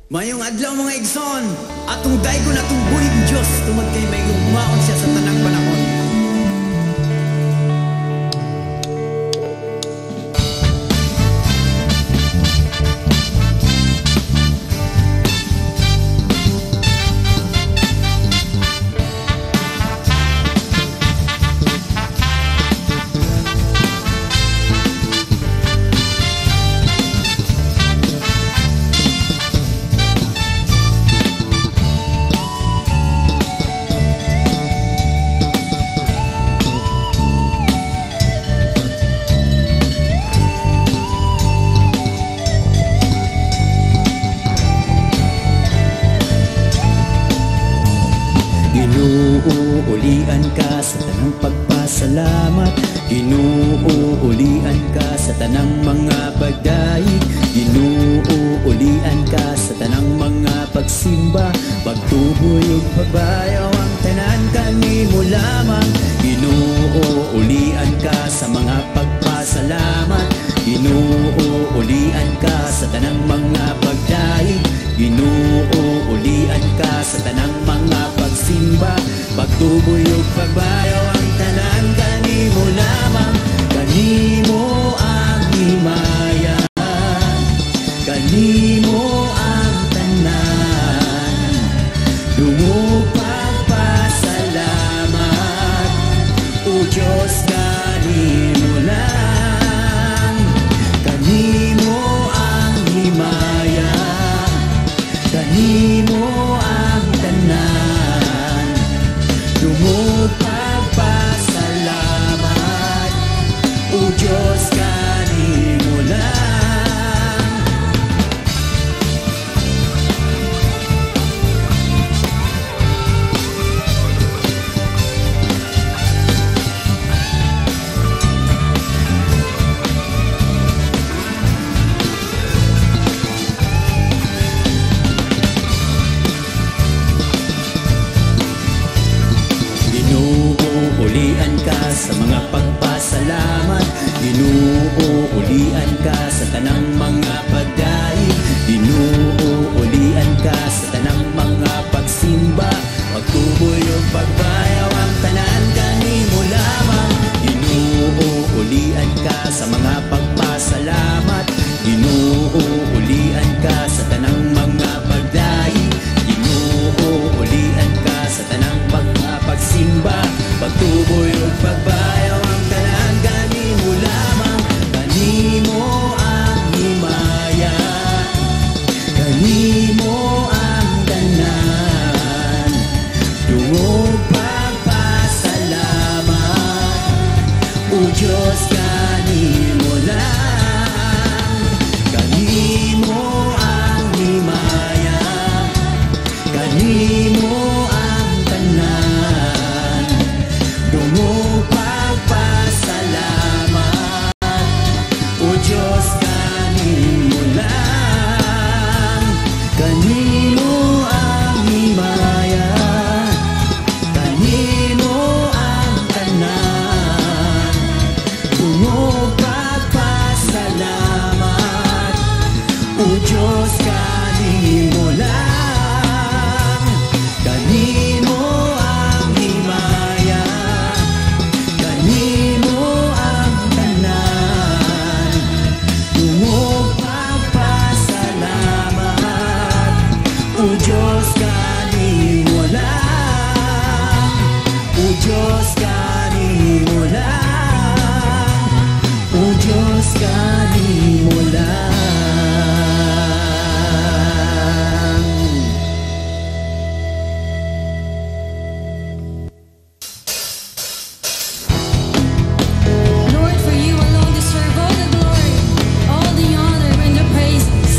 Mayong adlaw mga igsoon, atong daygon atong buhig Dios tungod kay may umaon siya sa tanang panahon. Ginuulian ka sa tanang pagpasalamat, ginuulian ka sa tanang mga pagdaig, ginuulian ka sa tanang mga pagsimba, pagtuboy ug pagbayaw ang tanan kanimo lamang. Ginuulian ka sa mga pagpasalamat, ginuulian ka sa tanang mga pagdaig, ginuulian ka sa tanang mga pagsimba, pagtuboy ug pagbayaw ang tanan kanimo lamang. Kanimo ang himaya, kanimo ang tanan, dungo pagpasalamat, o Diyos kanimo lang. Kanimo ang himaya, kanimo ang tanan, dungo pagpasalamat, o Diyos kanimo lang. Ginuulian ka sa mga pagpasalamat, ginuulian ka sa tanang mga pagdaig, ginuulian ka sa tanang mga pagsimba, pagtuboy ug pagbayaw ang tanan kanimo lamang. Ginuulian ka sa mga pagpasalamat, ginuulian ka sa tanang mga pagdaig, ginuulian ka sa tanang pagsimba, pagtuboy ug pagbayaw ang tanan kanimo lamang. Kanimo ang himaya, kanimo ang tanan, dungo pagpasalamat, o Diyos kanimo lang. Kanimo ang himaya, kanimo ang tanan, dungo pagpasalamat, o Diyos kanimo lang. Kanimo ang himaya, kanimo ang tanan, dungo pagpasalamat, o Diyos kanimo lang. Kanimo ang himaya, kanimo ang tanan, dungo pagpasalamat, o Diyos kanimo lang. O Diyos kanimo lang, o Diyos kanimo lang. Lord, for you alone deserve all the glory, all the honor, and the praises.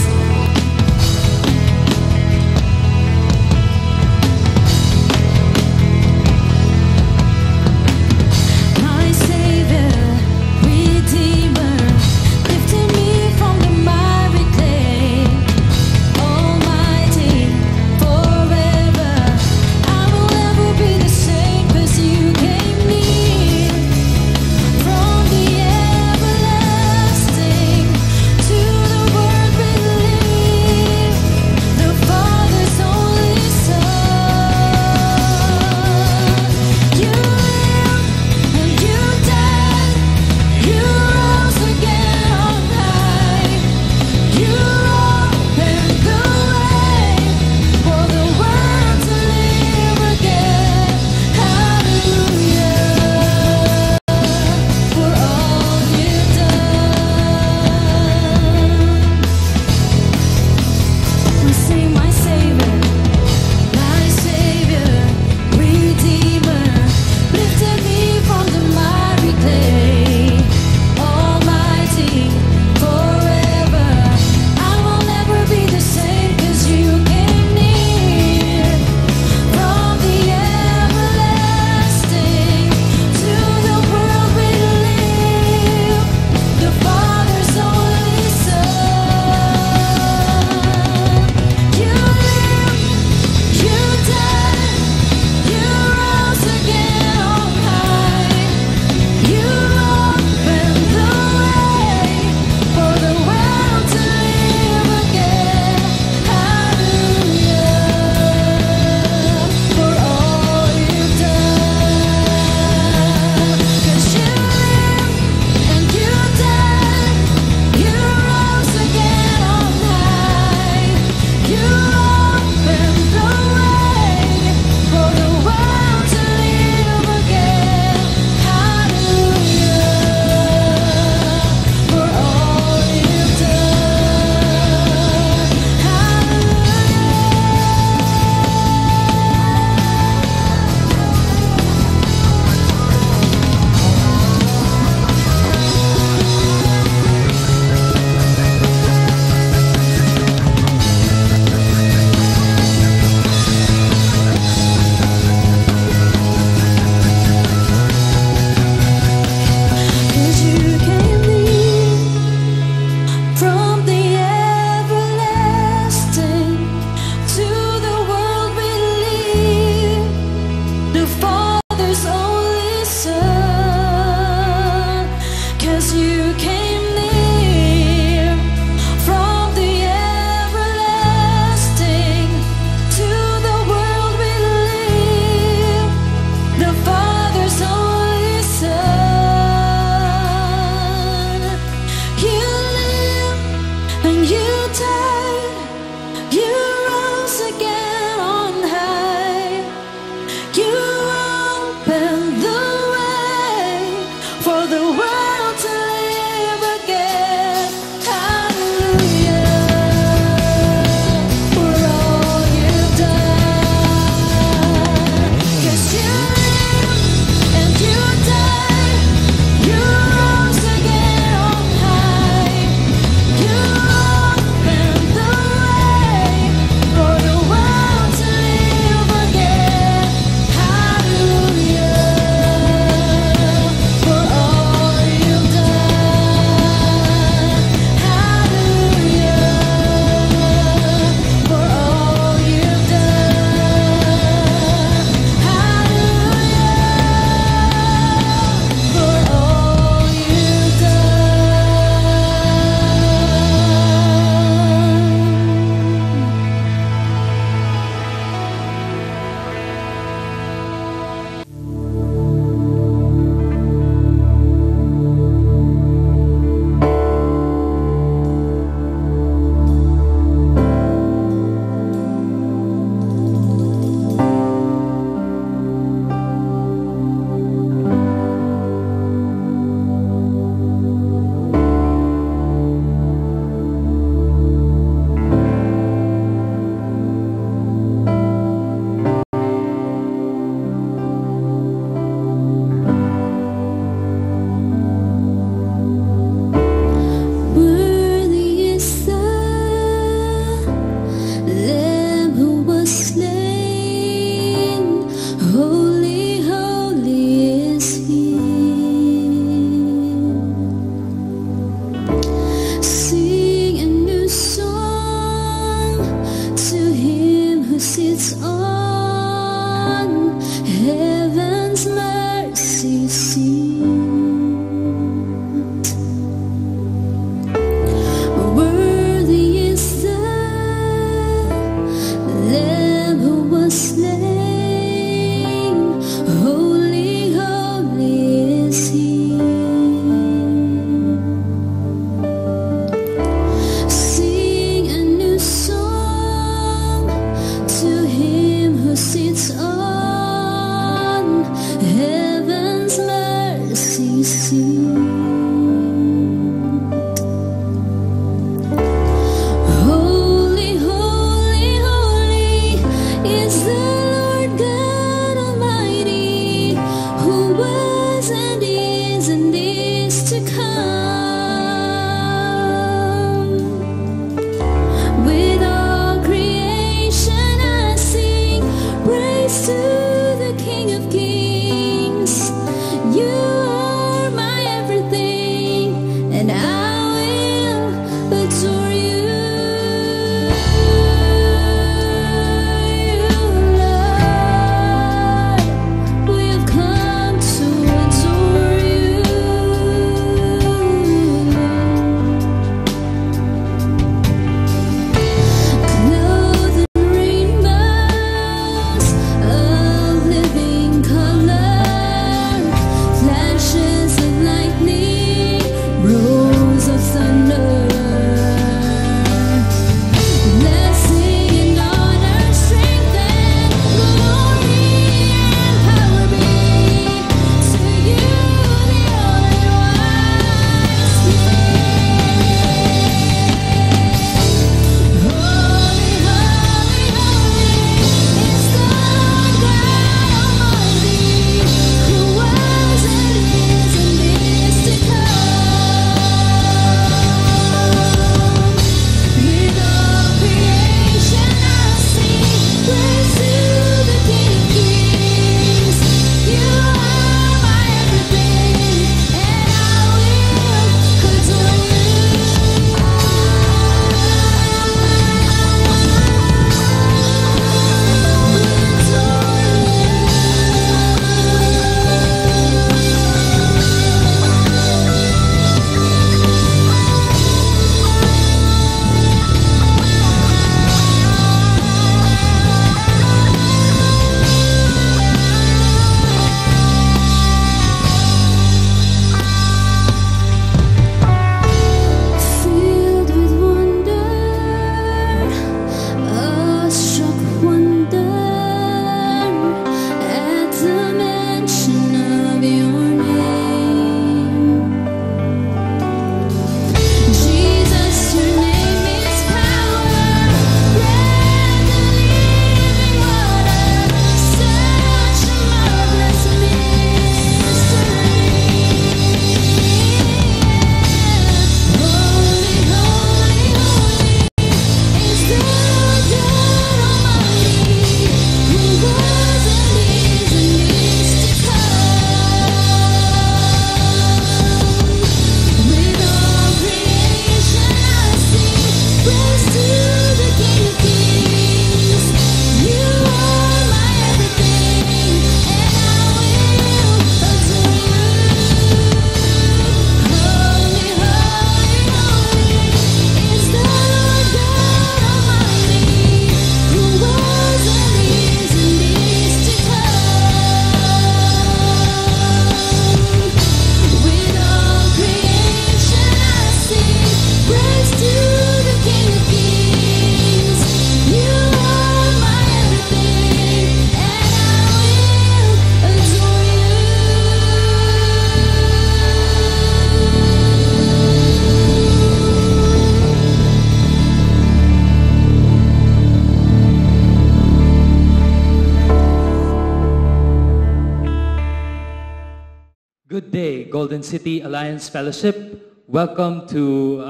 Golden City Alliance Fellowship. Welcome to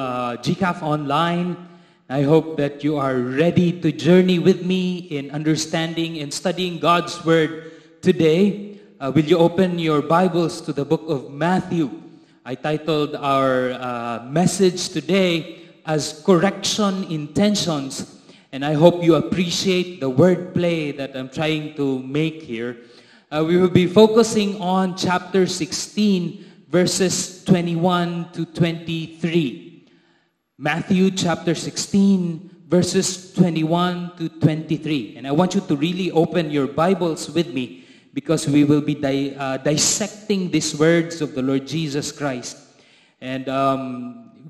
GCAF Online. I hope that you are ready to journey with me in understanding and studying God's Word today. Will you open your Bibles to the book of Matthew? I titled our message today as Correction Intentions. And I hope you appreciate the wordplay that I'm trying to make here. We will be focusing on chapter 16, verses 21 to 23. Matthew chapter 16, verses 21 to 23. And I want you to really open your Bibles with me because we will be dissecting these words of the Lord Jesus Christ. And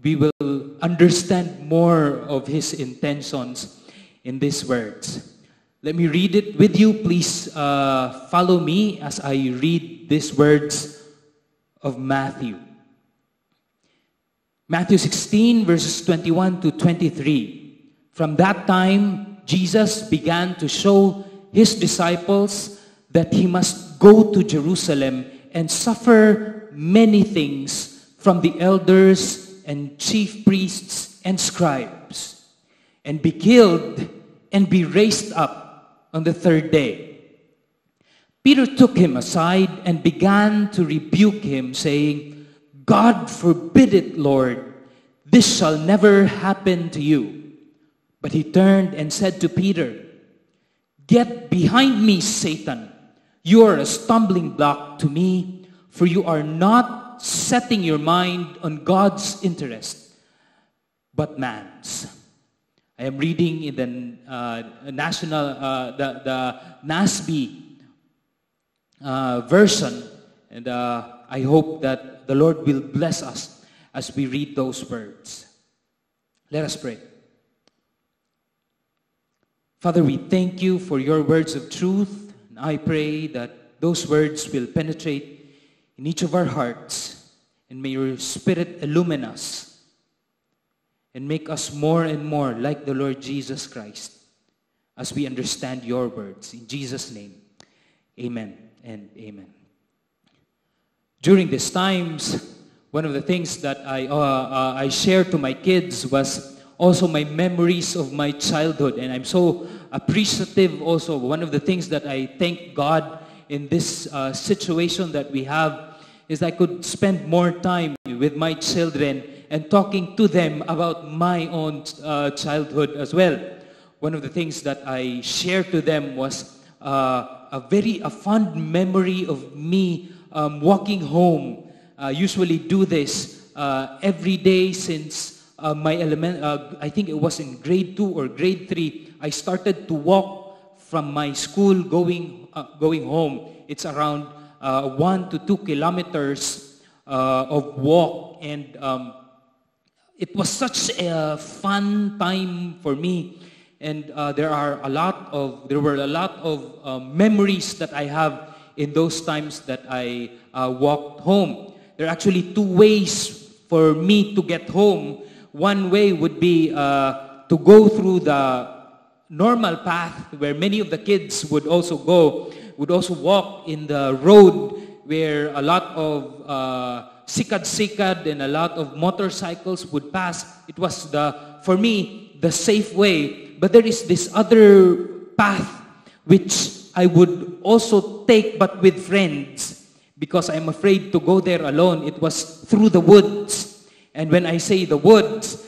we will understand more of His intentions in these words. Let me read it with you. Please follow me as I read these words of Matthew. Matthew 16, verses 21 to 23. From that time, Jesus began to show His disciples that He must go to Jerusalem and suffer many things from the elders and chief priests and scribes, and be killed and be raised up on the third day. Peter took him aside and began to rebuke him, saying, God forbid it, Lord. This shall never happen to you. But he turned and said to Peter, Get behind me, Satan. You are a stumbling block to me, for you are not setting your mind on God's interest, but man's. I am reading in the the NASB version, and I hope that the Lord will bless us as we read those words. Let us pray. Father, we thank you for your words of truth, and I pray that those words will penetrate in each of our hearts, and may your Spirit illumine us and make us more and more like the Lord Jesus Christ as we understand your words. In Jesus' name, amen and amen. During these times, one of the things that I shared to my kids was also my memories of my childhood. And I'm so appreciative also. One of the things that I thank God in this situation that we have is I could spend more time with my children and talking to them about my own childhood as well. One of the things that I shared to them was a fond memory of me walking home. I usually do this every day since I think it was in grade 2 or grade 3. I started to walk from my school going home. It's around 1 to 2 kilometers of walk, and it was such a fun time for me, and there were a lot of memories that I have in those times that I walked home. There are actually two ways for me to get home. One way would be to go through the normal path where many of the kids would also walk in the road where a lot of sikad and a lot of motorcycles would pass. It was for me the safe way. But there is this other path which I would also take, but with friends, because I'm afraid to go there alone. It was through the woods. And when I say the woods,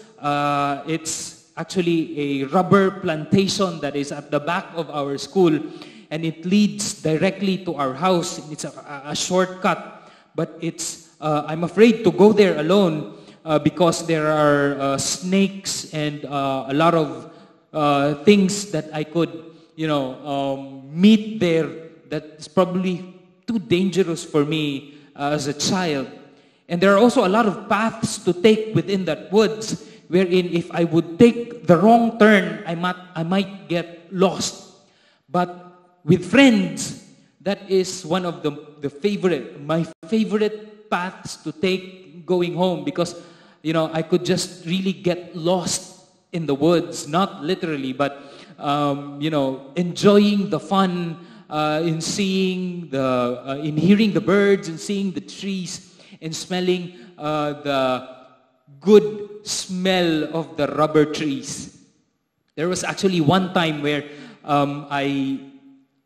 it's actually a rubber plantation that is at the back of our school, and it leads directly to our house. It's a shortcut, but I'm afraid to go there alone because there are snakes and a lot of things that I could, meet there that's probably too dangerous for me as a child. And there are also a lot of paths to take within that woods, wherein if I would take the wrong turn, I might get lost. But with friends, that is one of my favorite paths to take going home, because I could just really get lost in the woods, not literally, but enjoying the fun in hearing the birds and seeing the trees. and smelling the good smell of the rubber trees. There was actually one time where I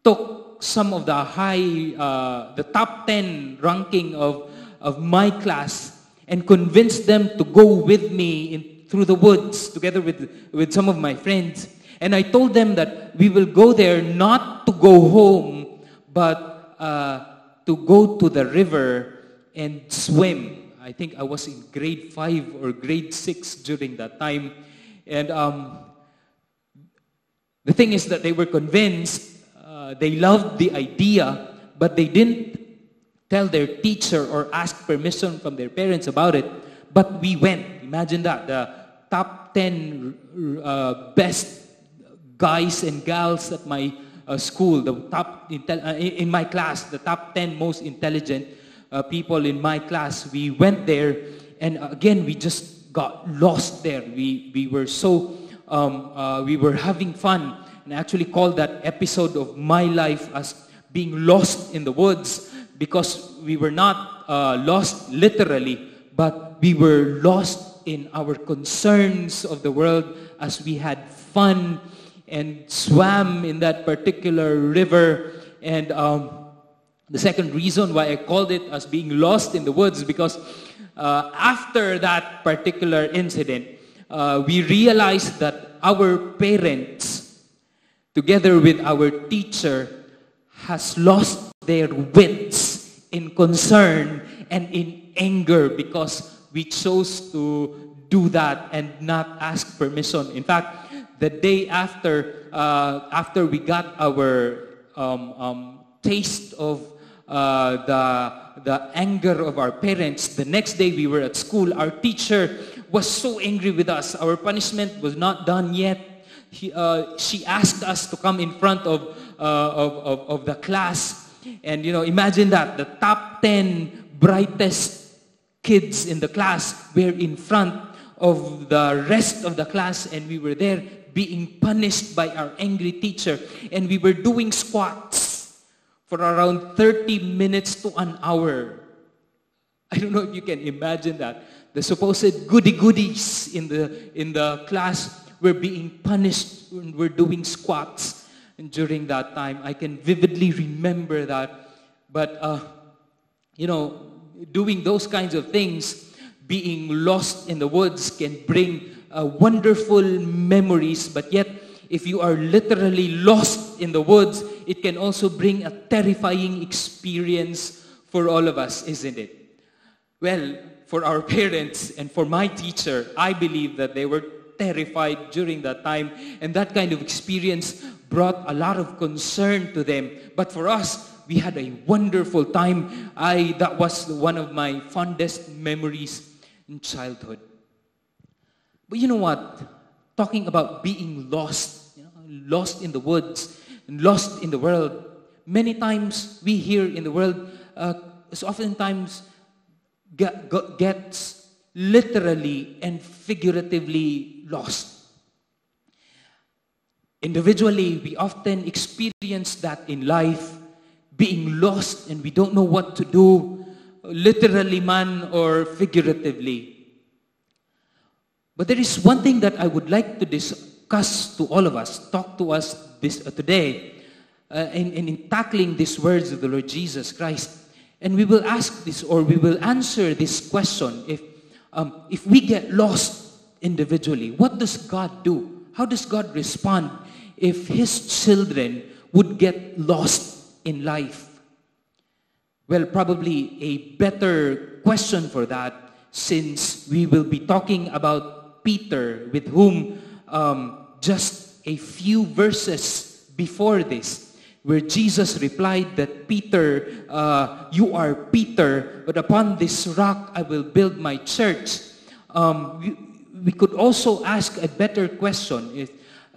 took some of the top 10 ranking of my class and convinced them to go with me through the woods together with some of my friends. And I told them that we will go there not to go home, but to go to the river and swim. I think I was in grade 5 or grade 6 during that time. And the thing is that they were convinced, they loved the idea, but they didn't tell their teacher or ask permission from their parents about it. But we went. Imagine that. The top 10 best guys and gals at my school, the top in my class, the top 10 most intelligent people in my class, we went there, and again we just got lost there. We were so we were having fun, and I actually called that episode of my life as being lost in the woods, because we were not lost literally, but we were lost in our concerns of the world as we had fun and swam in that particular river. And the second reason why I called it as being lost in the woods, because after that particular incident, we realized that our parents, together with our teacher, has lost their wits in concern and in anger because we chose to do that and not ask permission. In fact, the day after we got our taste of the anger of our parents, the next day we were at school. Our teacher was so angry with us. Our punishment was not done yet. She asked us to come in front of the class, and imagine that the top 10 brightest kids in the class were in front of the rest of the class, and we were there being punished by our angry teacher, and we were doing squats for around 30 minutes to an hour. I don't know if you can imagine that. The supposed goody-goodies in the class were being punished when we're doing squats. And during that time, I can vividly remember that. But, doing those kinds of things, being lost in the woods, can bring wonderful memories. But yet, if you are literally lost in the woods, it can also bring a terrifying experience for all of us, isn't it? Well, for our parents and for my teacher, I believe that they were terrified during that time, and that kind of experience brought a lot of concern to them. But for us, we had a wonderful time. That was one of my fondest memories in childhood. But you know what? Talking about being lost, lost in the woods, and lost in the world, many times we here in the world oftentimes gets literally and figuratively lost. Individually, we often experience that in life, being lost and we don't know what to do, literally man or figuratively. But there is one thing that I would like to discuss to all of us, talk to us today, in tackling these words of the Lord Jesus Christ. And we will ask this, or we will answer this question: if we get lost individually, what does God do? How does God respond if His children would get lost in life? Well, probably a better question for that, since we will be talking about Peter, with whom just a few verses before this, where Jesus replied that Peter, you are Peter, but upon this rock I will build my church. We could also ask a better question,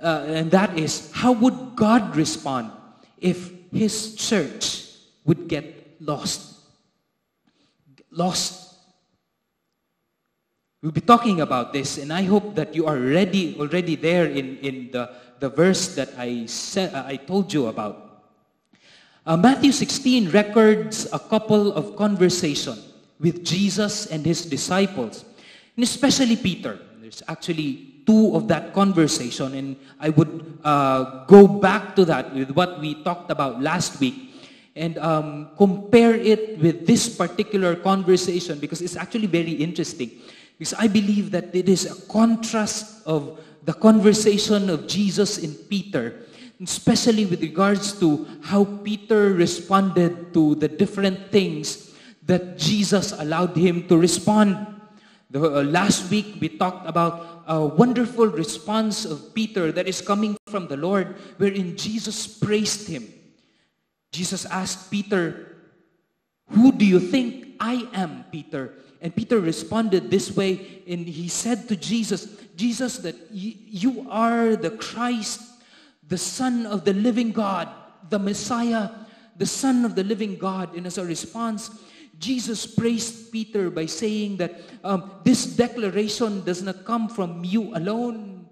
and that is, how would God respond if His church would get lost? We'll be talking about this, and I hope that you are already there in the verse that I told you about. Matthew 16 records a couple of conversations with Jesus and his disciples, and especially Peter. There's actually two of that conversation, and I would go back to that with what we talked about last week and compare it with this particular conversation, because it's actually very interesting. Because I believe that it is a contrast of the conversation of Jesus and Peter, especially with regards to how Peter responded to the different things that Jesus allowed him to respond. Last week, we talked about a wonderful response of Peter that is coming from the Lord, wherein Jesus praised him. Jesus asked Peter, "Who do you think I am, Peter?" And Peter responded this way, and he said to Jesus, that you are the Christ, the Son of the living God, the Messiah, the Son of the living God. And as a response, Jesus praised Peter by saying that this declaration does not come from you alone.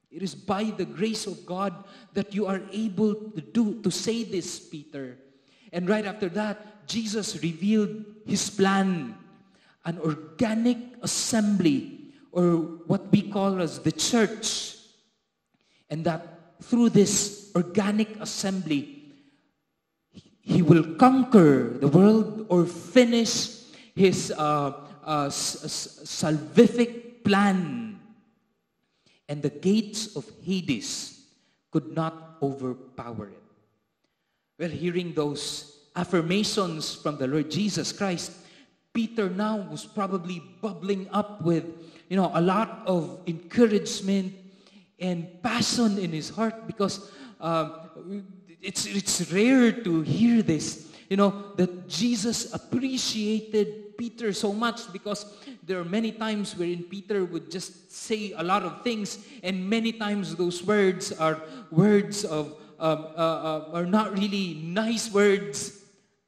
It is by the grace of God that you are able to say this, Peter. And right after that, Jesus revealed his plan, an organic assembly, or what we call as the church. And that through this organic assembly, he will conquer the world or finish his salvific plan. And the gates of Hades could not overpower it. Well, hearing those affirmations from the Lord Jesus Christ, Peter now was probably bubbling up with, a lot of encouragement and passion in his heart, because it's rare to hear this, that Jesus appreciated Peter so much, because there are many times wherein Peter would just say a lot of things, and many times those words are words of are not really nice words.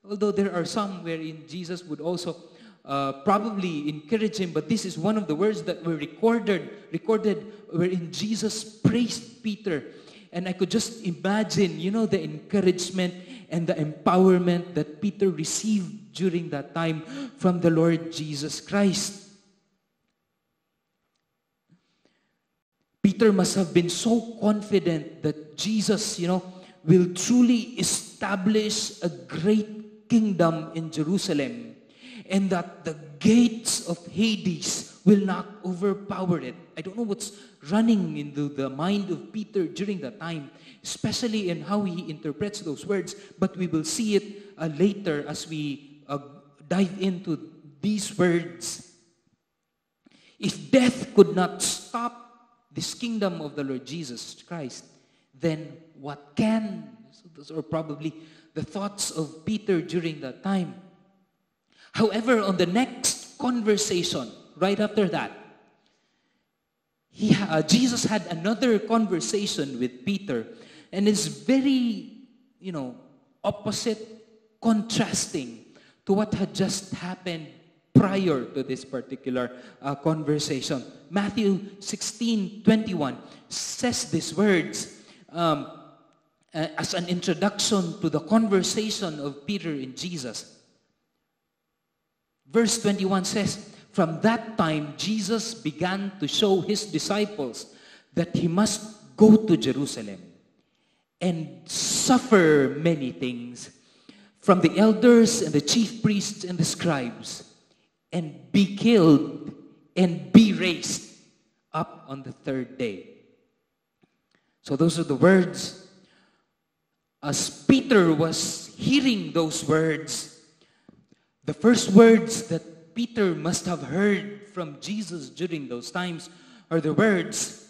Although there are some wherein Jesus would also probably encourage him, but this is one of the words that were recorded wherein Jesus praised Peter. And I could just imagine, the encouragement and the empowerment that Peter received during that time from the Lord Jesus Christ. Peter must have been so confident that Jesus, will truly establish a great kingdom in Jerusalem, and that the gates of Hades will not overpower it. I don't know what's running into the mind of Peter during that time, especially in how he interprets those words, but we will see it later as we dive into these words. If death could not stop this kingdom of the Lord Jesus Christ, then what can? So those are probably the thoughts of Peter during that time. However, on the next conversation, right after that, Jesus had another conversation with Peter, and it's very, opposite, contrasting to what had just happened prior to this particular conversation. Matthew 16:21 says these words as an introduction to the conversation of Peter and Jesus. Verse 21 says, "From that time, Jesus began to show his disciples that he must go to Jerusalem and suffer many things from the elders and the chief priests and the scribes, and be killed and be raised up on the third day." So those are the words. As Peter was hearing those words, the first words that Peter must have heard from Jesus during those times are the words,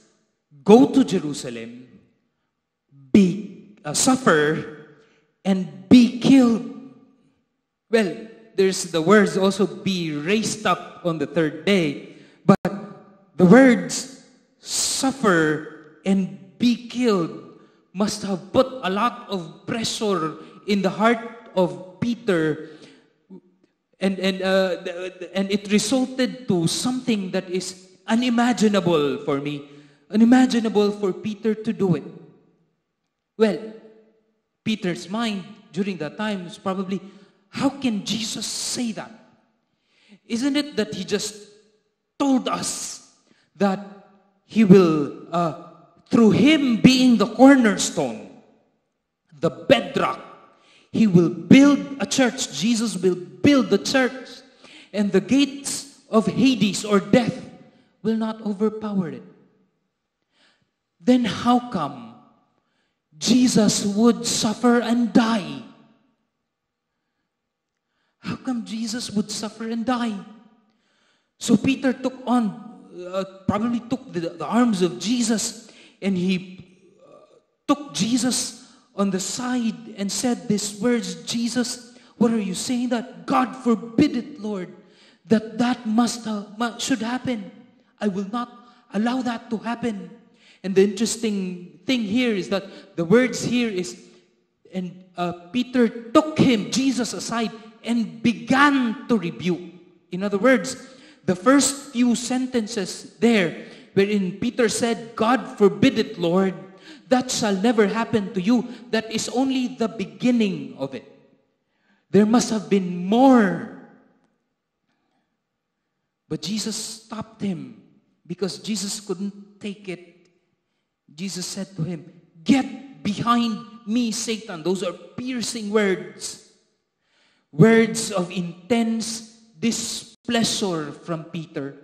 "Go to Jerusalem, suffer, and be killed." Well, there's the words also, "be raised up on the third day." But the words, "suffer and be killed," must have put a lot of pressure in the heart of Peter. And it resulted to something that is unimaginable for me, unimaginable for Peter to do it. Well, Peter's mind during that time is probably, how can Jesus say that? Isn't it that he just told us that he will, through him being the cornerstone, the bedrock, he will build a church. Jesus will build the church, and the gates of Hades or death will not overpower it. Then how come Jesus would suffer and die? How come Jesus would suffer and die? So Peter probably took the arms of Jesus, and he took Jesus on the side and said these words, Jesus, what are you saying? That God forbid it, Lord, that should happen. I will not allow that to happen. And the interesting thing here is that the words here is, and Peter took him, Jesus, aside and began to rebuke. In other words, the first few sentences there, wherein Peter said, God forbid it, Lord, that shall never happen to you. That is only the beginning of it. There must have been more. But Jesus stopped him because Jesus couldn't take it. Jesus said to him, get behind me, Satan. Those are piercing words. Words of intense displeasure from Peter.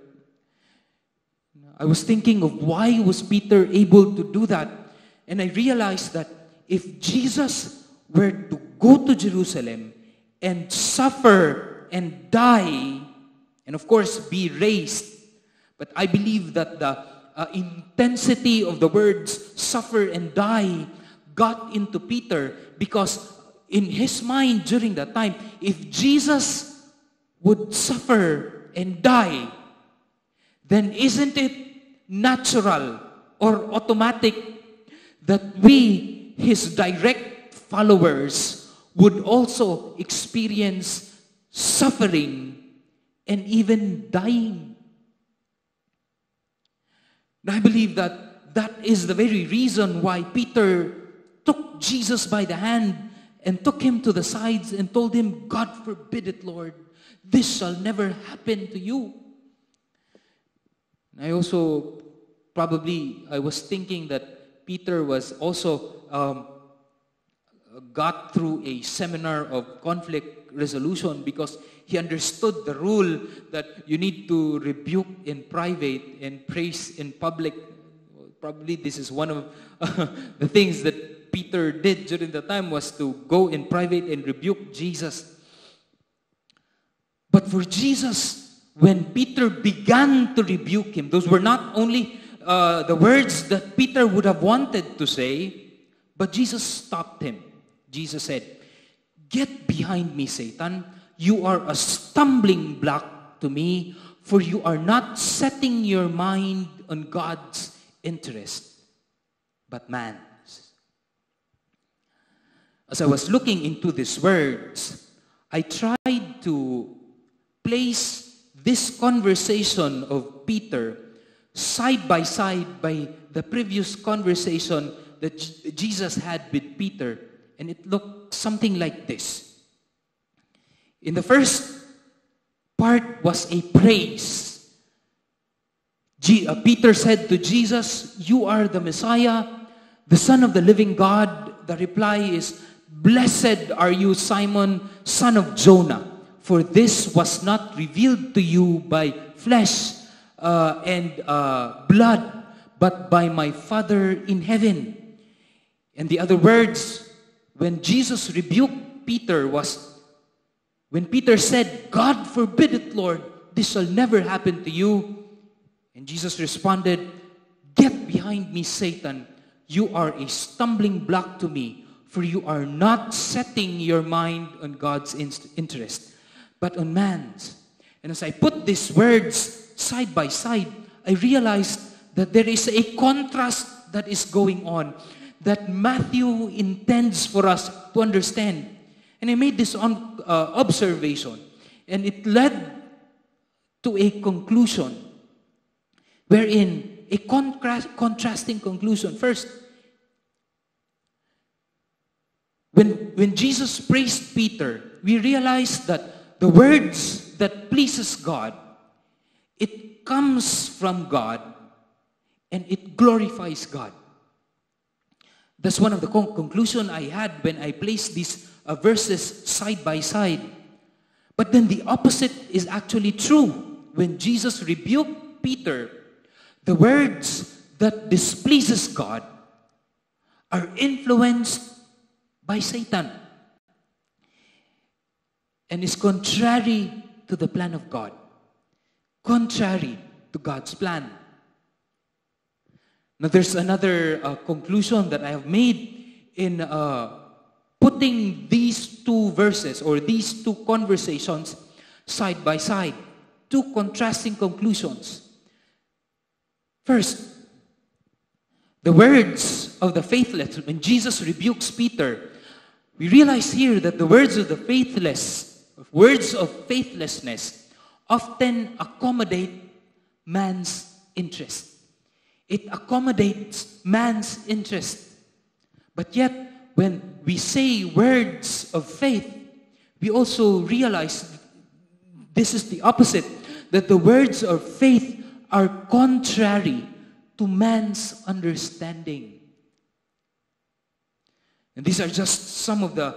I was thinking of why was Peter able to do that? And I realized that if Jesus were to go to Jerusalem and suffer and die, and of course be raised, but I believe that the intensity of the words suffer and die got into Peter, because in his mind during that time, if Jesus would suffer and die, then isn't it natural or automatic that we, his direct followers, would also experience suffering and even dying? And I believe that that is the very reason why Peter took Jesus by the hand and took him to the sides and told him, God forbid it, Lord. This shall never happen to you. And I also, I was thinking that Peter was also got through a seminar of conflict resolution, because he understood the rule that you need to rebuke in private and praise in public. Probably this is one of the things that Peter did during the time, was to go in private and rebuke Jesus. But for Jesus, when Peter began to rebuke him, those were not only the words that Peter would have wanted to say, but Jesus stopped him. Jesus said, get behind me, Satan. You are a stumbling block to me, for you are not setting your mind on God's interest, but man's. As I was looking into these words, I tried to place this conversation of Peter side by side by the previous conversation that Jesus had with Peter, and it looked something like this. In the first part was a praise. Peter said to Jesus, you are the Messiah, the Son of the living God. The reply is, blessed are you, Simon, son of Jonah, for this was not revealed to you by flesh and blood, but by my Father in heaven. And the other words, when Jesus rebuked Peter, was when Peter said, God forbid it, Lord, this shall never happen to you. And Jesus responded, get behind me, Satan. You are a stumbling block to me, for you are not setting your mind on God's interest, but on man's. And as I put these words side by side, I realized that there is a contrast that is going on that Matthew intends for us to understand. And I made this observation, and it led to a conclusion, wherein a contrasting conclusion. First, when Jesus praised Peter, we realized that the words that pleases God, it comes from God and it glorifies God. That's one of the conclusion I had when I placed these verses side by side. But then the opposite is actually true. When Jesus rebuked Peter, the words that displeases God are influenced by Satan and is contrary to the plan of God, contrary to God's plan. Now there's another conclusion that I have made in putting these two verses or these two conversations side by side, two contrasting conclusions. First, the words of the faithless, when Jesus rebukes Peter, we realize here that the words of the faithless, words of faithlessness, often accommodate man's interest. It accommodates man's interest. But yet, when we say words of faith, we also realize this is the opposite, that the words of faith are contrary to man's understanding. And these are just some of the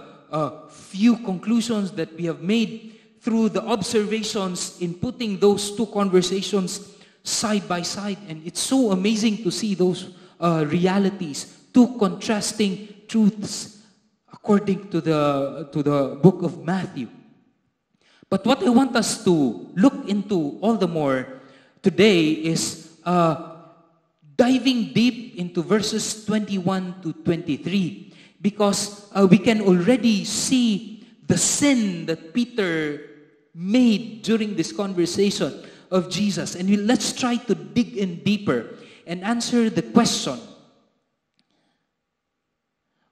few conclusions that we have made through the observations in putting those two conversations side by side. And it's so amazing to see those realities, two contrasting truths according to the book of Matthew. But what I want us to look into all the more today is diving deep into verses 21 to 23, because we can already see the sin that Peter made during this conversation of Jesus. And let's try to dig in deeper and answer the question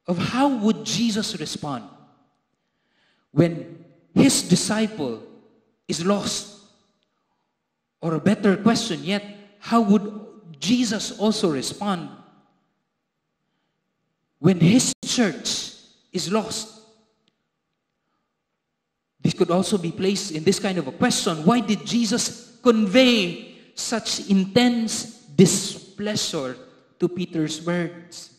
of how would Jesus respond when his disciple is lost? Or a better question yet, how would Jesus also respond when his church is lost? This could also be placed in this kind of a question. Why did Jesus convey such intense displeasure to Peter's words?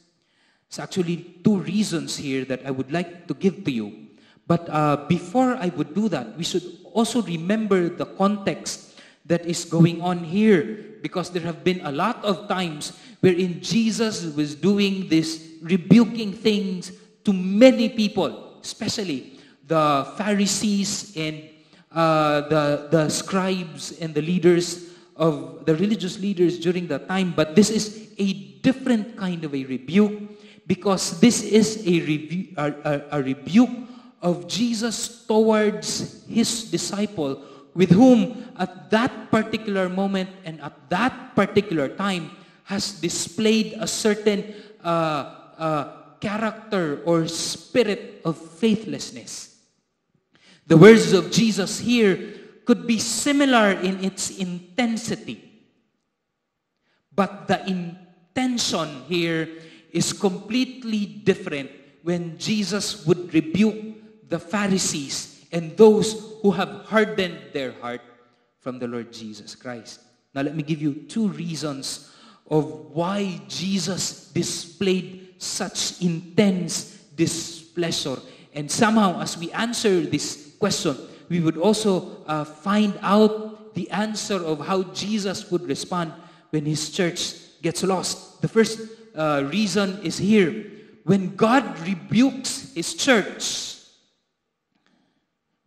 It's actually two reasons here that I would like to give to you. But before I would do that, we should also remember the context that is going on here, because there have been a lot of times wherein Jesus was doing this rebuking things to many people, especially the Pharisees and the scribes and the leaders of the religious leaders during that time. But this is a different kind of a rebuke, because this is a rebuke of Jesus towards his disciple, with whom at that particular moment and at that particular time has displayed a certain character or spirit of faithlessness. The words of Jesus here could be similar in its intensity, but the intention here is completely different when Jesus would rebuke the Pharisees and those who have hardened their heart from the Lord Jesus Christ. Now let me give you two reasons of why Jesus displayed such intense displeasure. And somehow, as we answer this question, we would also find out the answer of how Jesus would respond when his church gets lost. The first reason is here. When God rebukes his church,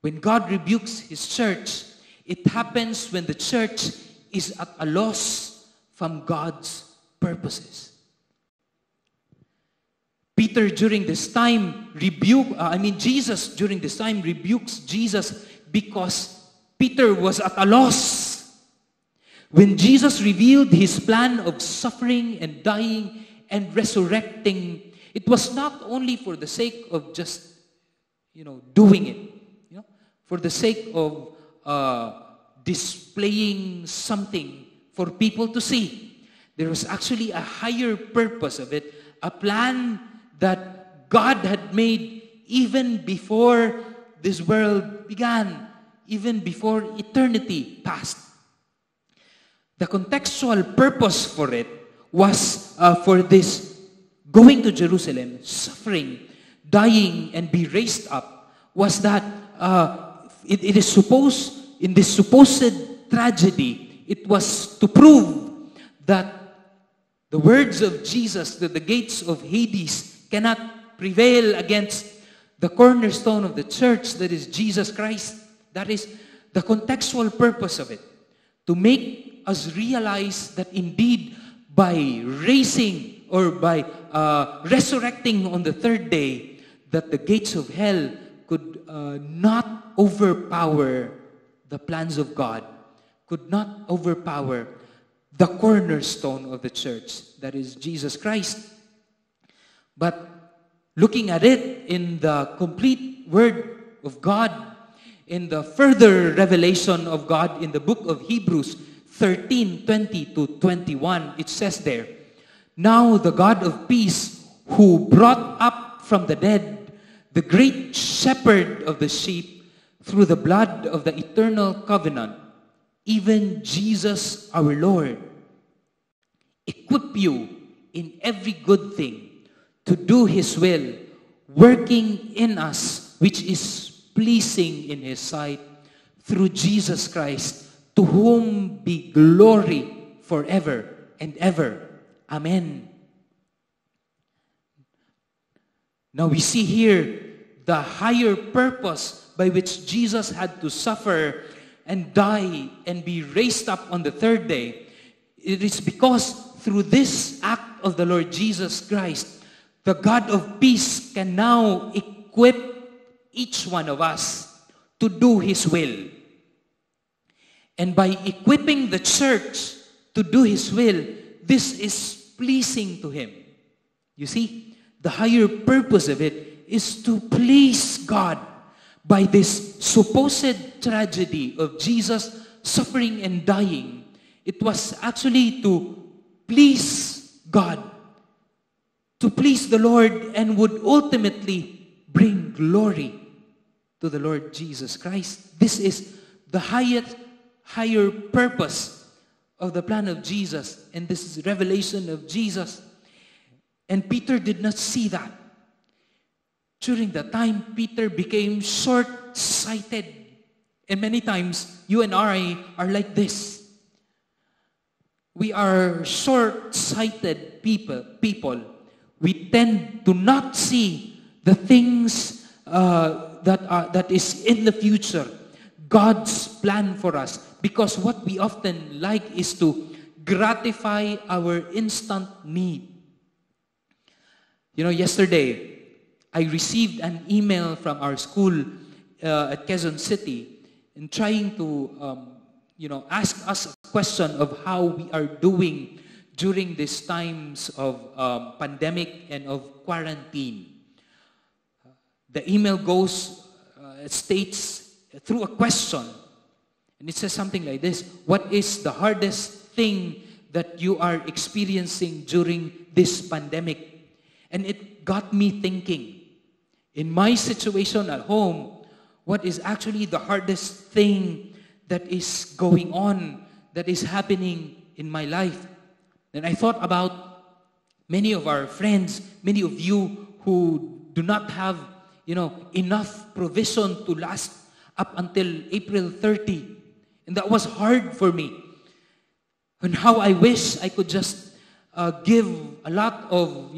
when God rebukes his church, it happens when the church is at a loss from God's purposes. Peter during this time Jesus during this time rebukes Jesus because Peter was at a loss. When Jesus revealed his plan of suffering and dying and resurrecting, it was not only for the sake of just, doing it, for the sake of displaying something for people to see. There was actually a higher purpose of it, a plan that God had made even before this world began, even before eternity passed. The contextual purpose for it was for this going to Jerusalem, suffering, dying, and be raised up, was that it is supposed, in this supposed tragedy, it was to prove that the words of Jesus, that the gates of Hades cannot prevail against the cornerstone of the church, that is Jesus Christ. That is the contextual purpose of it. To make us realize that indeed by raising or by resurrecting on the third day, that the gates of hell could not overpower the plans of God, could not overpower the cornerstone of the church, that is Jesus Christ. But looking at it in the complete Word of God, in the further revelation of God in the book of Hebrews 13:20-21, it says there, "Now the God of peace, who brought up from the dead the great shepherd of the sheep through the blood of the eternal covenant, even Jesus our Lord, equip you in every good thing to do His will, working in us which is pleasing in His sight, through Jesus Christ, to whom be glory forever and ever. Amen." Now we see here the higher purpose by which Jesus had to suffer and die and be raised up on the third day. It is because through this act of the Lord Jesus Christ, the God of peace can now equip each one of us to do His will. And by equipping the church to do His will, this is pleasing to Him. You see, the higher purpose of it is to please God by this supposed tragedy of Jesus suffering and dying. It was actually to please God, to please the Lord, and would ultimately bring glory to the Lord Jesus Christ. This is the higher purpose of the plan of Jesus, and this is revelation of Jesus. And Peter did not see that. During that time, Peter became short-sighted. And many times, you and I are like this. We are short-sighted people. We tend to not see the things that is in the future, God's plan for us. Because what we often like is to gratify our instant need. You know, yesterday, I received an email from our school at Quezon City and trying to, ask us a question of how we are doing during these times of pandemic and of quarantine. The email states through a question, and it says something like this: what is the hardest thing that you are experiencing during this pandemic? And it got me thinking, in my situation at home, what is actually the hardest thing that is going on, that is happening in my life? And I thought about many of our friends, many of you who do not have, enough provision to last up until April 30. And that was hard for me. And how I wish I could just give a lot of,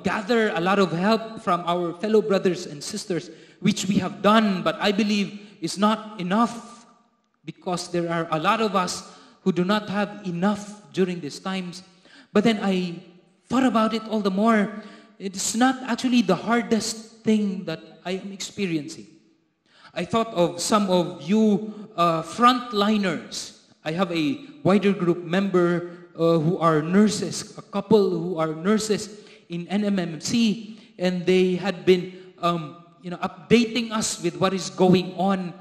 gather a lot of help from our fellow brothers and sisters, which we have done, but I believe is not enough, because there are a lot of us who do not have enough during these times. But then I thought about it all the more. It's not actually the hardest thing that I am experiencing. I thought of some of you frontliners. I have a wider group member who are nurses, a couple who are nurses in NMMC, and they had been updating us with what is going on.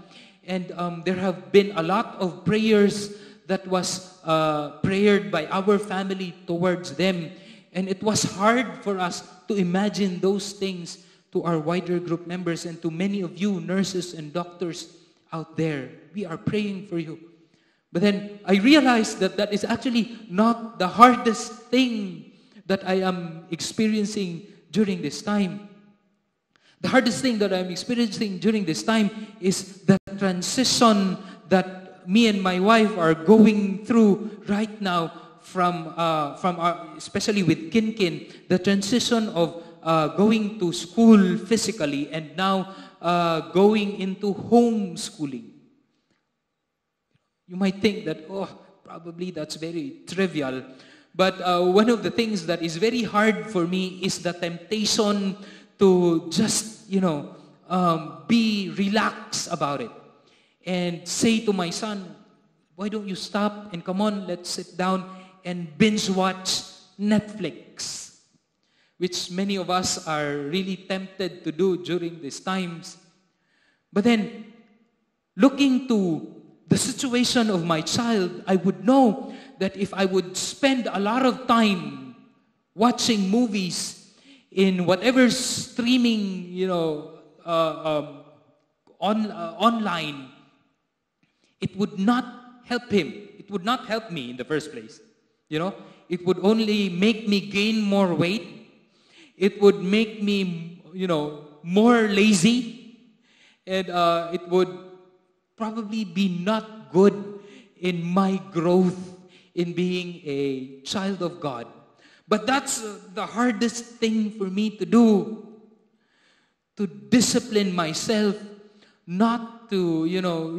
And there have been a lot of prayers that was prayed by our family towards them. And it was hard for us to imagine those things to our wider group members, and to many of you nurses and doctors out there. We are praying for you. But then I realized that that is actually not the hardest thing that I am experiencing during this time. The hardest thing that I'm experiencing during this time is the transition that me and my wife are going through right now from our, especially with Kinkin, the transition of going to school physically and now going into homeschooling. You might think that, oh, probably that's very trivial. But one of the things that is very hard for me is the temptation to just, be relaxed about it. And say to my son, why don't you stop and come on, let's sit down and binge watch Netflix, which many of us are really tempted to do during these times. But then, looking to the situation of my child, I would know that if I would spend a lot of time watching movies in whatever streaming, online, it would not help him. It would not help me in the first place. It would only make me gain more weight. It would make me, more lazy. And it would probably be not good in my growth in being a child of God. But that's the hardest thing for me to do, to discipline myself, not to,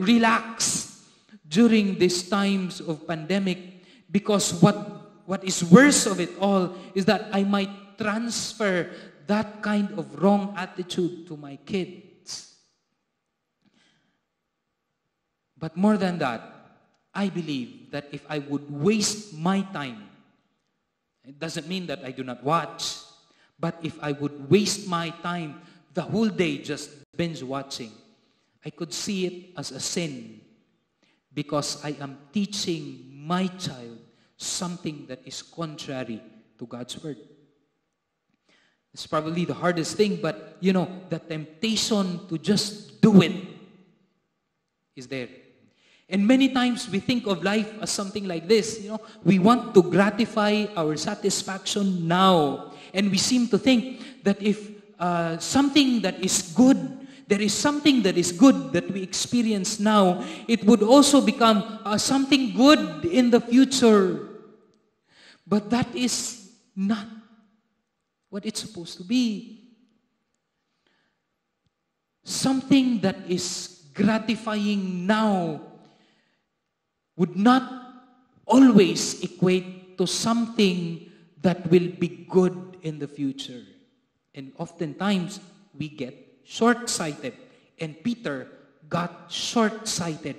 relax during these times of pandemic, because what is worse of it all is that I might transfer that kind of wrong attitude to my kids. But more than that, I believe that if I would waste my time, it doesn't mean that I do not watch, but if I would waste my time the whole day just binge watching, I could see it as a sin, because I am teaching my child something that is contrary to God's word. It's probably the hardest thing, but the temptation to just do it is there. And many times we think of life as something like this. We want to gratify our satisfaction now. And we seem to think that if something that is good, there is something that is good that we experience now, it would also become something good in the future. But that is not what it's supposed to be. Something that is gratifying now would not always equate to something that will be good in the future. And oftentimes, we get short-sighted. And Peter got short-sighted.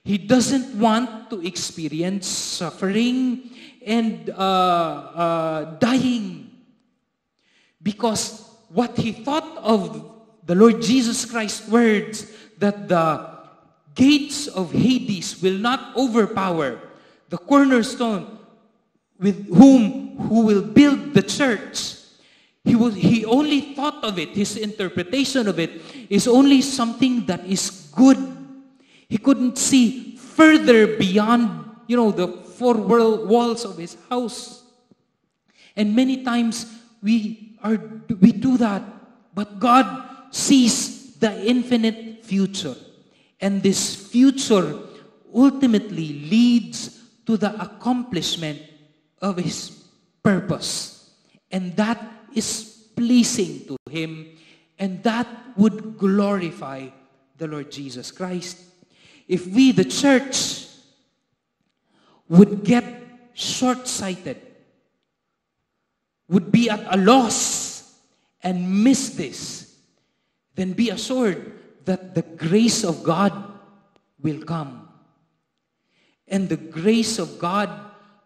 He doesn't want to experience suffering and dying. Because what he thought of the Lord Jesus Christ's words, that the gates of Hades will not overpower the cornerstone who will build the church. He only thought of it, his interpretation of it is only something that is good. He couldn't see further beyond, the four walls of his house. And many times we do that, but God sees the infinite future. And this future ultimately leads to the accomplishment of his purpose. And that is pleasing to him, and that would glorify the Lord Jesus Christ. If we, the church, would get short-sighted, would be at a loss and miss this, then be assured that the grace of God will come. And the grace of God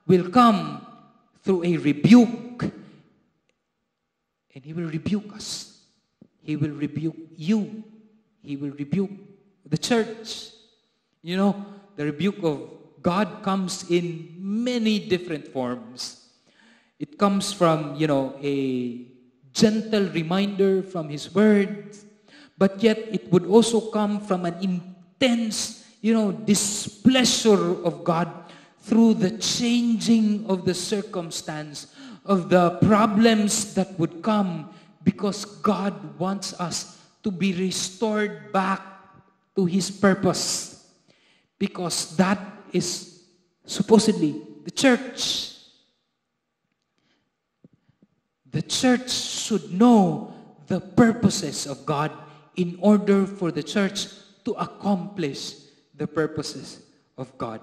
will come through a rebuke. And He will rebuke us. He will rebuke you. He will rebuke the church. The rebuke of God comes in many different forms. It comes from, a gentle reminder from His Word, but yet it would also come from an intense, displeasure of God through the changing of the circumstance, of the problems that would come, because God wants us to be restored back to His purpose. Because that is supposedly the church. The church should know the purposes of God in order for the church to accomplish the purposes of God.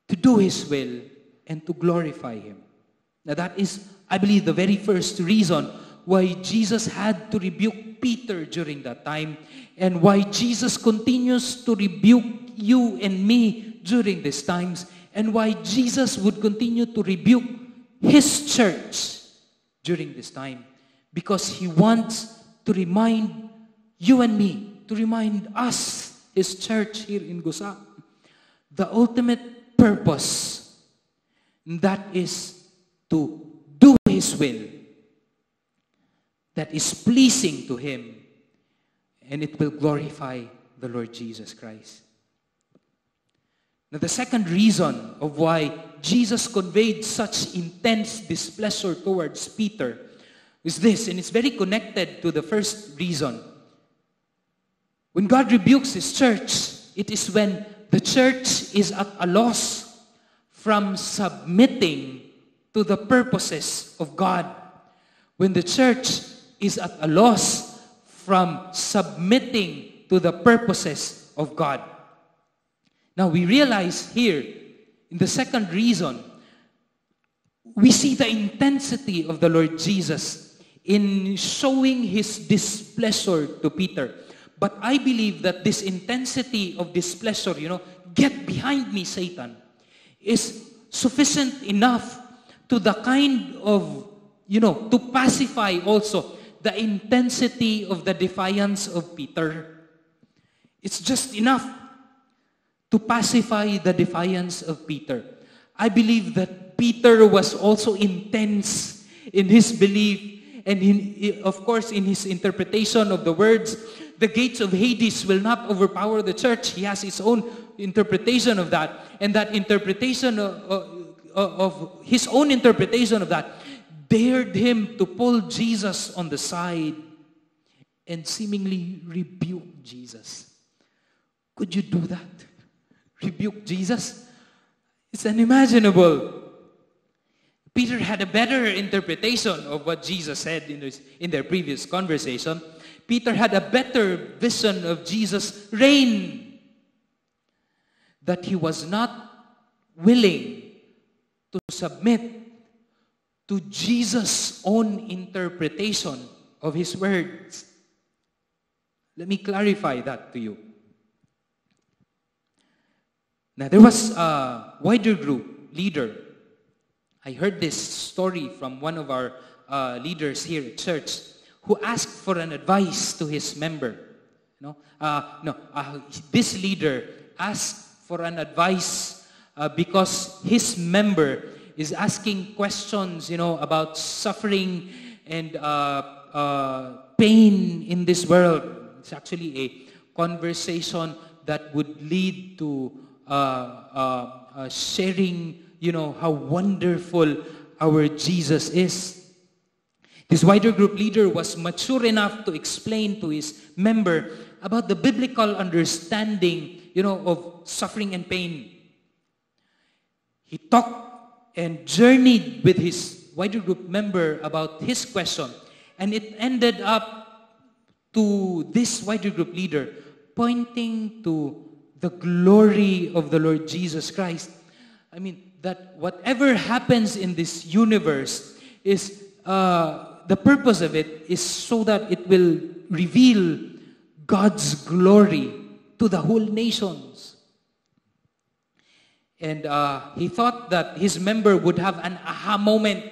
To do His will and to glorify Him. Now that is, I believe, the very first reason why Jesus had to rebuke Peter during that time, and why Jesus continues to rebuke you and me during these times, and why Jesus would continue to rebuke His church during this time. Because He wants to remind you and me, to remind us, His church here in Gusa, the ultimate purpose, that is to do His will, that is pleasing to Him, and it will glorify the Lord Jesus Christ. Now, the second reason of why Jesus conveyed such intense displeasure towards Peter is this, and it's very connected to the first reason. When God rebukes His church, it is when the church is at a loss from submitting to the purposes of God. When the church is at a loss from submitting to the purposes of God. Now we realize here, in the second reason, we see the intensity of the Lord Jesus in showing His displeasure to Peter. But I believe that this intensity of displeasure, get behind me, Satan, is sufficient enough to the kind of, to pacify also the intensity of the defiance of Peter. It's just enough to pacify the defiance of Peter. I believe that Peter was also intense in his belief and of course in his interpretation of the words. The gates of Hades will not overpower the church. He has his own interpretation of that. And that interpretation of his own interpretation of that dared him to pull Jesus on the side and seemingly rebuke Jesus. Could you do that? Rebuke Jesus? It's unimaginable. Peter had a better interpretation of what Jesus said in their previous conversation. Peter had a better vision of Jesus' reign. That he was not willing to submit to Jesus' own interpretation of His words. Let me clarify that to you. Now, there was a wider group leader. I heard this story from one of our leaders here at church who asked for an advice to his member. This leader asked for an advice because his member is asking questions, about suffering and pain in this world. It's actually a conversation that would lead to sharing, how wonderful our Jesus is. This wider group leader was mature enough to explain to his member about the biblical understanding, of suffering and pain. He talked and journeyed with his wider group member about his question, and it ended up to this wider group leader pointing to the glory of the Lord Jesus Christ. I mean, that whatever happens in this universe is, the purpose of it is so that it will reveal God's glory to the whole nations. And he thought that his member would have an aha moment,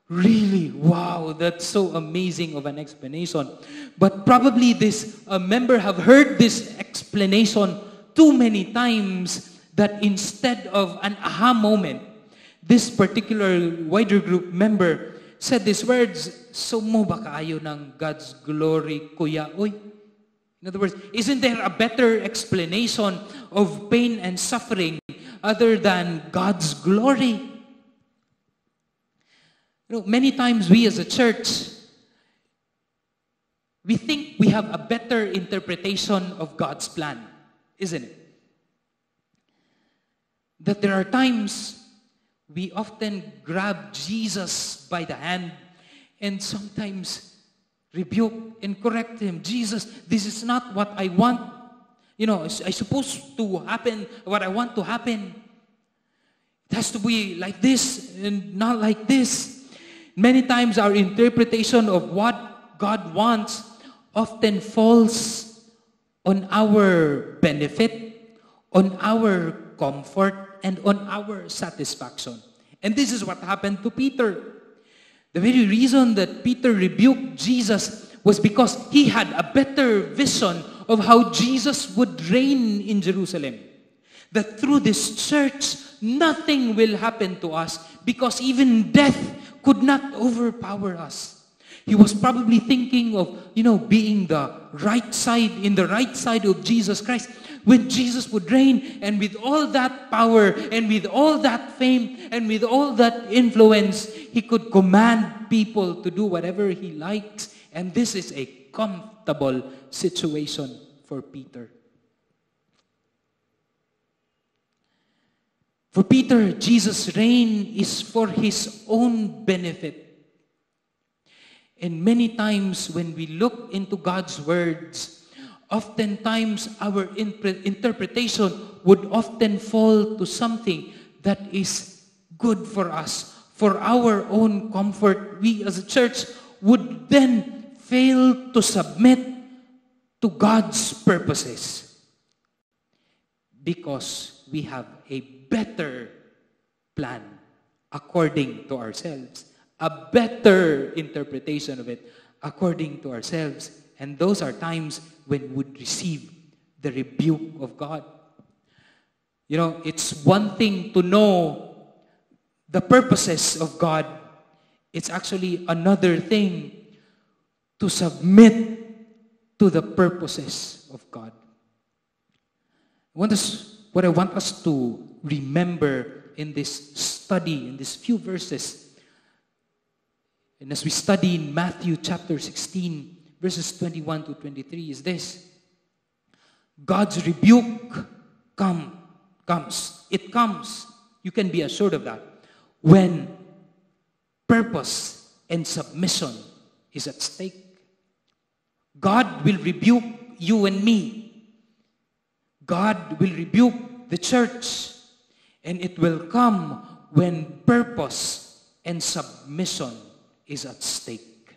really, wow, that's so amazing of an explanation. But probably this member have heard this explanation too many times that instead of an aha moment, this particular wider group member said these words, so mo ba kaayo ng God's glory, kuya? Oy. In other words, isn't there a better explanation of pain and suffering other than God's glory? Many times we as a church, we think we have a better interpretation of God's plan, isn't it? That there are times we often grab Jesus by the hand and sometimes rebuke and correct him. Jesus, this is not what I want. I supposed to happen, what I want to happen. It has to be like this and not like this. Many times our interpretation of what God wants often falls on our benefit, on our comfort, and on our satisfaction. And this is what happened to Peter. The very reason that Peter rebuked Jesus was because he had a better vision of how Jesus would reign in Jerusalem. That through this church, nothing will happen to us because even death could not overpower us. He was probably thinking of, being in the right side of Jesus Christ. When Jesus would reign, and with all that power, and with all that fame, and with all that influence, he could command people to do whatever he likes. And this is a comfortable situation for Peter. For Peter, Jesus' reign is for his own benefit. And many times when we look into God's words, oftentimes our interpretation would often fall to something that is good for us, for our own comfort. We as a church would then fail to submit to God's purposes because we have a better plan according to ourselves, a better interpretation of it according to ourselves. And those are times when we would receive the rebuke of God. It's one thing to know the purposes of God. It's actually another thing to submit to the purposes of God. What I want us to remember in this study, in these few verses, and as we study in Matthew chapter 16, verses 21 to 23 is this. God's rebuke comes. It comes. You can be assured of that. When purpose and submission is at stake. God will rebuke you and me. God will rebuke the church. And it will come when purpose and submission is at stake.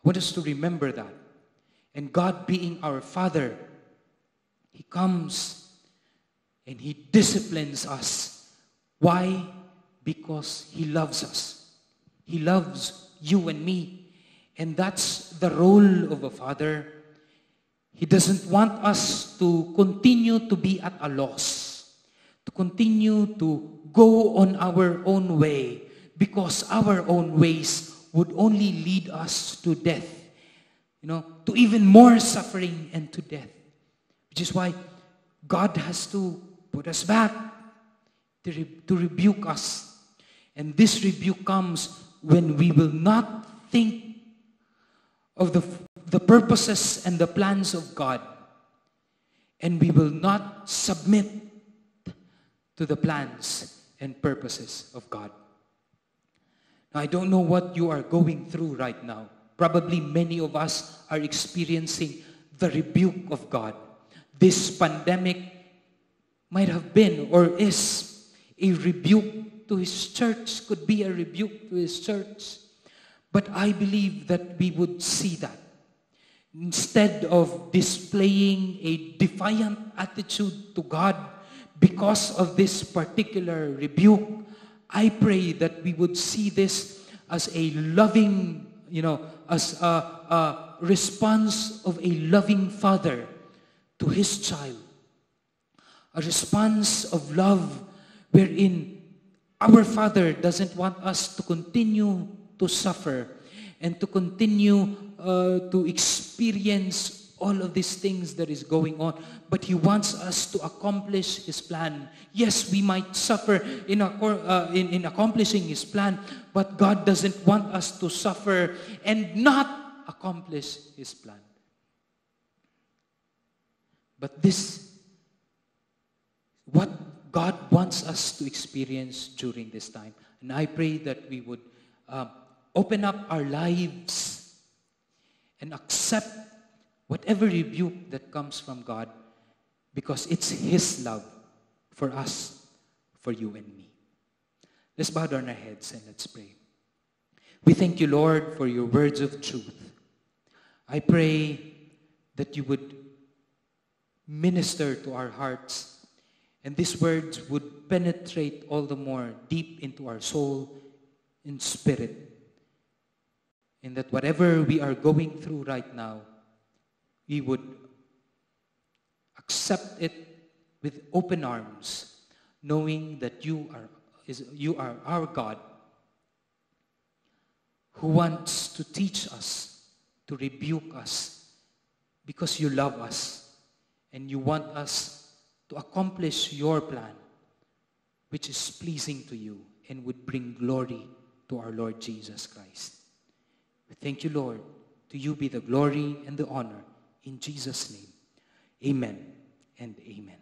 I want us to remember that. And God being our Father, He comes and He disciplines us. Why? Because He loves us. He loves you and me. And that's the role of a father. He doesn't want us to continue to be at a loss, to continue to go on our own way, because our own ways would only lead us to death, to even more suffering and to death. Which is why God has to put us back to rebuke us. And this rebuke comes when we will not think of the purposes and the plans of God, and we will not submit to the plans and purposes of God. Now, I don't know what you are going through right now. Probably many of us are experiencing the rebuke of God. This pandemic might have been or is a rebuke to His church, could be a rebuke to His church. But I believe that we would see that. Instead of displaying a defiant attitude to God because of this particular rebuke, I pray that we would see this as a loving, as a response of a loving father to his child. A response of love wherein Our Father doesn't want us to continue to suffer and to continue to experience all of these things that is going on, but He wants us to accomplish His plan. Yes, we might suffer in accomplishing His plan, but God doesn't want us to suffer and not accomplish His plan. But this, what God wants us to experience during this time. And I pray that we would open up our lives and accept whatever rebuke that comes from God, because it's His love for us, for you and me. Let's bow down our heads and let's pray. We thank you, Lord, for your words of truth. I pray that you would minister to our hearts, and these words would penetrate all the more deep into our soul and spirit, and that whatever we are going through right now, we would accept it with open arms, knowing that you are our God, who wants to teach us, to rebuke us, because you love us and you want us to accomplish your plan, which is pleasing to you and would bring glory to our Lord Jesus Christ. We thank you, Lord. To you be the glory and the honor. In Jesus' name, amen and amen.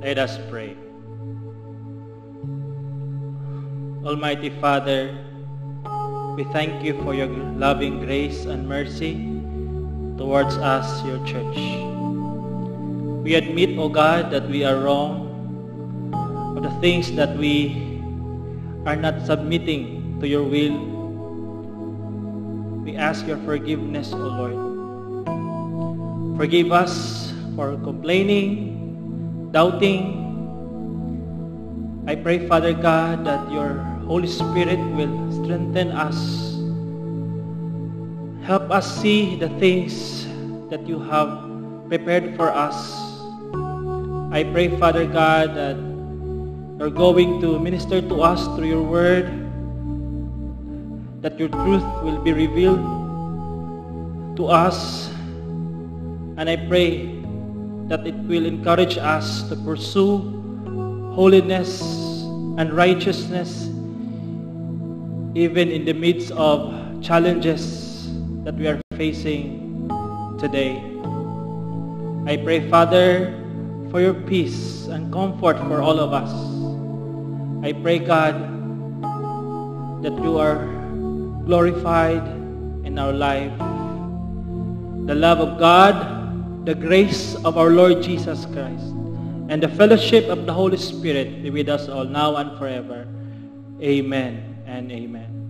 Let us pray. Almighty Father, we thank you for your loving grace and mercy towards us, your church. We admit, O God, that we are wrong of the things that we are not submitting to your will. We ask your forgiveness, O Lord. Forgive us for complaining, doubting. I pray, Father God, that your Holy Spirit will strengthen us. Help us see the things that you have prepared for us. I pray, Father God, that you're going to minister to us through your word, that your truth will be revealed to us. And I pray that it will encourage us to pursue holiness and righteousness even in the midst of challenges that we are facing today. I pray, Father, for your peace and comfort for all of us. I pray, God, that you are glorified in our life. The love of God, the grace of our Lord Jesus Christ, and the fellowship of the Holy Spirit be with us all now and forever. Amen and amen.